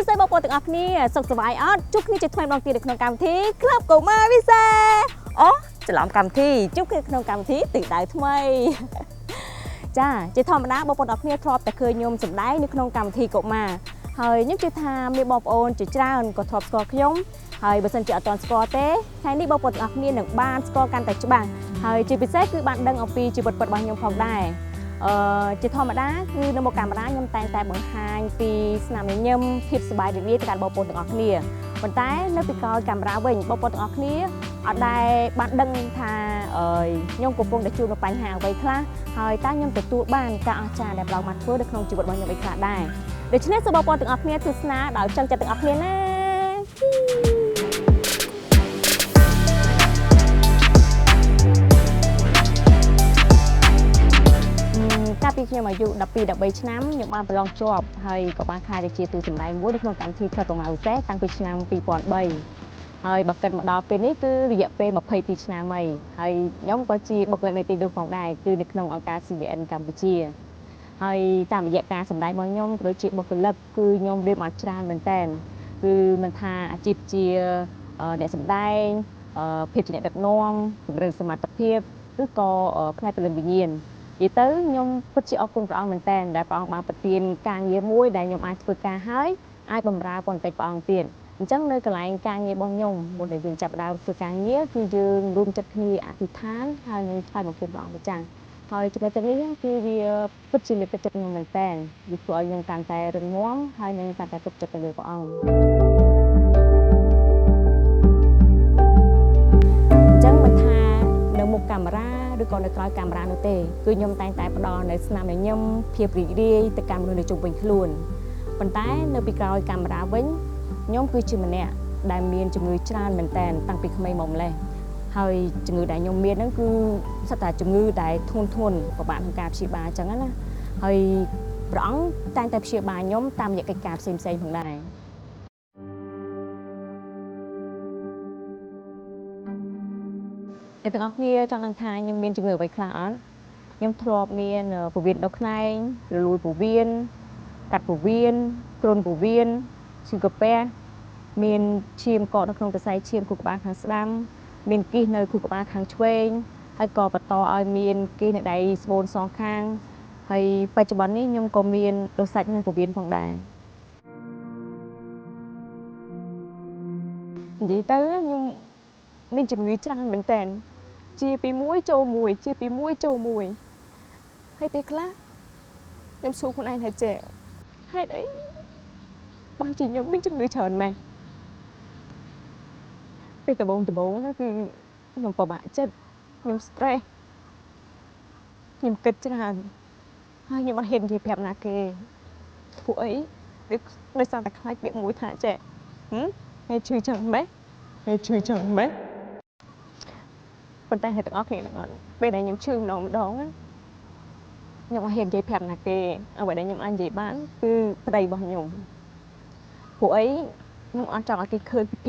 សួស្តីបងប្អូនទាំងអស់គ្នាសុខសប្បាយអត់ជួបគ្នាជាថ្មីម្ដងទៀតនៅក្នុងកម្មវិធីក្លឹបកុមារវិសេអូច្រឡំកម្មវិធីជួបគ្នាក្នុងកម្មវិធីទិសដៅថ្មីចាជាធម្មតាបងប្អូនទាំងអស់គ្នាធ្លាប់តែឃើញខ្ញុំសម្ដែងនៅក្នុងកម្មវិធីកុមារហើយខ្ញុំជឿថាមានបងប្អូនជាច្រើនក៏ធ្លាប់ស្គាល់ខ្ញុំហើយបើសិនជាអត់ទាន់ស្គាល់ទេថ្ងៃនេះបងប្អូនទាំងអស់គ្នានឹងបានស្គាល់កាន់តែច្បាស់ហើយជាពិសេសគឺបានដឹងអំពីជីវិតពិតរបស់ខ្ញុំផងដែរជាធម្មតាគឺនៅមុខកាមេរ៉ាខ្ញុំតែងតែបង្ហាញពីស្នាមញញឹមភាពសប្បាយរីករាយទៅកាន់បងប្អូនទាំងអស់គ្នាប៉ុន្តែនៅពីក្រោយកាមេរ៉ាវិញបងប្អូនទាំងអស់គ្នាអត់ដែលបានដឹងថាខ្ញុំកំពុងតែជួបនឹងបញ្ហាអ្វីខ្លះហើយតើខ្ញុំទទួលបានការអស្ចារ្យដែលប្រឡងបានធ្វើនៅក្នុងជីវិតរបស់ខ្ញុំអីខ្លះដែរដូច្នេះសូមបងប្អូនទាំងអស់គ្នាទស្សនាដោយចង់ចិត្តទាំងអស់គ្នាណាកាលពីខ្ញុំអាយុ12 13ឆ្នាំខ្ញុំបានប្រឡងជាប់ហើយក៏បានខ្លាចជាតួសម្ដែងមួយនៅក្នុងកម្មវិធីក្លឹបកុមារវិសេសតាំងពីឆ្នាំ2003ហើយបើគិតមកដល់ពេលនេះគឺរយៈពេល22ឆ្នាំហើយខ្ញុំក៏ជាបុគ្គលិកនៃទីនោះផងដែរគឺនៅក្នុងអង្គការ CVN កម្ពុជាហើយតាមរយៈការសម្ដែងរបស់ខ្ញុំក៏ដូចជាបុគ្គលិកគឺខ្ញុំរៀនបានច្រើនមែនតើគឺមិនថាអាជីពជាអ្នកសម្ដែងភាពជាអ្នកដឹកនាំពង្រឹងសមត្ថភាពឬក៏ផ្នែកពលិវិញ្ញាណនិយាយទៅខ្ញុំពិតជាអរគុណព្រះអង្គមែនតើដែលព្រះអង្គបានប្រទានការងារមួយដែលខ្ញុំអាចធ្វើការហើយអាចបម្រើបន្តិចព្រះអង្គទៀតអញ្ចឹងនៅកន្លែងការងាររបស់ខ្ញុំមុនដែលយើងចាប់ផ្ដើមធ្វើការងារគឺយើងរួមចិត្តគ្នាអធិដ្ឋានហើយនឹងថ្វាយបង្គំព្រះអង្គម្ចាស់ហើយចំណុចទាំងនេះគឺវាពិតជាលើកទឹកចិត្តខ្ញុំមែនតើវាធ្វើឲ្យខ្ញុំកាន់តែរឹងមាំហើយនឹងកាន់តែទុកចិត្តទៅលើព្រះអង្គនៅមុខកាមេរ៉ាឬក៏នៅក្រោយកាមេរ៉ានោះទេគឺខ្ញុំតែងតែផ្ដល់នៅស្នាមញញឹមភាពរីករាយទៅកាន់មនុស្សនៅជុំវិញខ្លួនប៉ុន្តែនៅពីក្រោយកាមេរ៉ាវិញខ្ញុំគឺជាម្នាក់ដែលមានជំងឺច្រើនមែនតើតាំងពីក្មេងមកម្លេះហើយជំងឺដែលខ្ញុំមានហ្នឹងគឺសិតតែជំងឺដែលធ្ងន់ពិបាកក្នុងការព្យាបាលអញ្ចឹងណាហើយព្រះអង្គតែងតែព្យាបាលខ្ញុំតាមរយៈកិច្ចការផ្សេងៗផងដែរអ្នកទាំងអស់គ្នាចង់ដឹងថាខ្ញុំមានជំងឺអ្វីខ្លះអត់ខ្ញុំធ្លាប់មានពោះវៀនដុសខ្នែងរលួយពោះវៀនកាត់ពោះវៀនគ្រុនពោះវៀនឈឺកាពះមានឈាមកកនៅក្នុងសរសៃឈាមខួរក្បាលខាងស្ដាំមានគិសនៅខួរក្បាលខាងឆ្វេងហើយក៏បន្តឲ្យមានគិសនៅដៃស្បូនសងខាងហើយបច្ចុប្បន្ននេះខ្ញុំក៏មានរសាច់និងពោះវៀនផងដែរនិយាយទៅខ្ញុំមានជំងឺច្រើនមែនតើជាពីមួយចូលមួយជាពីមួយចូលមួយហើយពេលខ្លះខ្ញុំសួរខ្លួនឯងថាចេះហេតុអីបានជាខ្ញុំមានជំងឺច្រើនម៉េចពេលដំបូងគឺខ្ញុំពិបាកចិត្តខ្ញុំ stress ខ្ញុំគិតច្រើនហើយខ្ញុំអត់ហ៊ាននិយាយប្រាប់ណាគេពួកអីដោយសារតែខ្លាចពាក្យមួយថាចេះហេតុឈឺចឹងម៉េចប៉ុន្តែអ្នកទាំងអស់គ្នាទាំងអត់ពេលដែលខ្ញុំឈឺម្ដងខ្ញុំអត់ហ៊ាននិយាយប្រាប់ណាគេអ្វីដែលខ្ញុំអាចនិយាយបានគឺប្តីរបស់ខ្ញុំពួកអីខ្ញុំអត់ចង់ឲ្យគេឃើញពីភាព